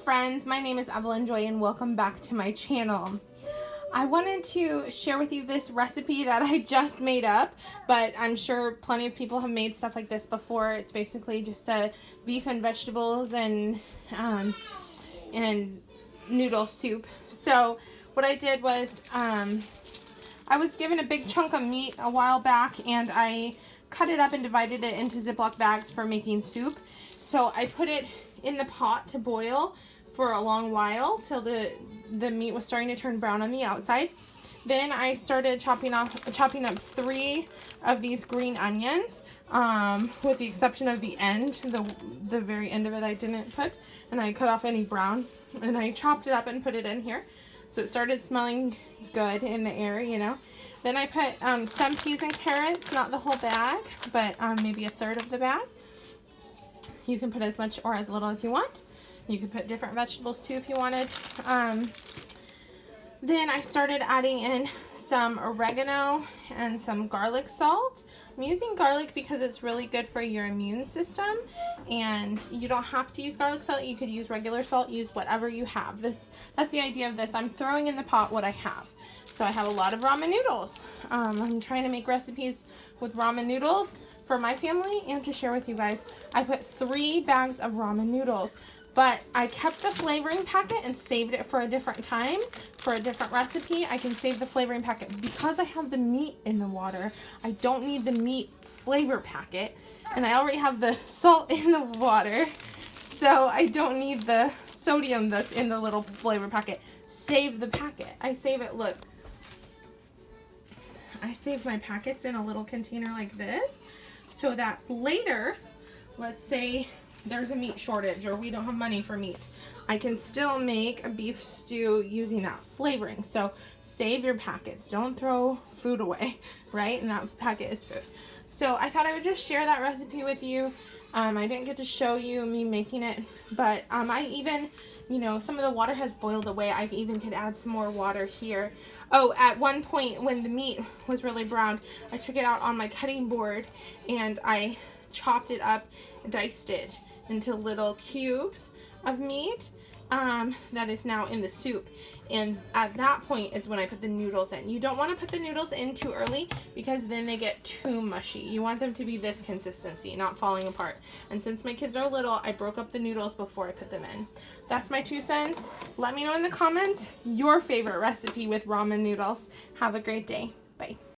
friends, my name is Evelyn Joy and welcome back to my channel. I wanted to share with you this recipe that I just made up, but I'm sure plenty of people have made stuff like this before. It's basically just a beef and vegetables and noodle soup. So what I did was I was given a big chunk of meat a while back and I cut it up and divided it into Ziploc bags for making soup. So I put it in the pot to boil for a long while till the meat was starting to turn brown on the outside. Then I started chopping up 3 of these green onions, with the exception of the end, the very end of it I didn't put, and I cut off any brown, and I chopped it up and put it in here. So it started smelling good in the air, you know. Then I put some peas and carrots, not the whole bag, but maybe a third of the bag. You can put as much or as little as you want. You could put different vegetables too if you wanted. Then I started adding in some oregano and some garlic salt. I'm using garlic because it's really good for your immune system, and you don't have to use garlic salt. You could use regular salt, use whatever you have. That's the idea of this. I'm throwing in the pot what I have. So I have a lot of ramen noodles. I'm trying to make recipes with ramen noodles for my family and to share with you guys. I put 3 bags of ramen noodles, but I kept the flavoring packet and saved it for a different time, for a different recipe. I can save the flavoring packet because I have the meat in the water. I don't need the meat flavor packet, and I already have the salt in the water, so I don't need the sodium that's in the little flavor packet. Save the packet. I save it, look. I save my packets in a little container like this, so that later, let's say there's a meat shortage or we don't have money for meat, I can still make a beef stew using that flavoring. So save your packets. Don't throw food away, right? And that packet is food. So I thought I would just share that recipe with you. I didn't get to show you me making it, but I even, you know, some of the water has boiled away. I even could add some more water here. Oh, at one point when the meat was really browned, I took it out on my cutting board and I chopped it up, diced it into little cubes of meat that is now in the soup. And at that point is when I put the noodles in. You don't want to put the noodles in too early because then they get too mushy. You want them to be this consistency, not falling apart. And since my kids are little, I broke up the noodles before I put them in. That's my 2 cents. Let me know in the comments your favorite recipe with ramen noodles. Have a great day. Bye.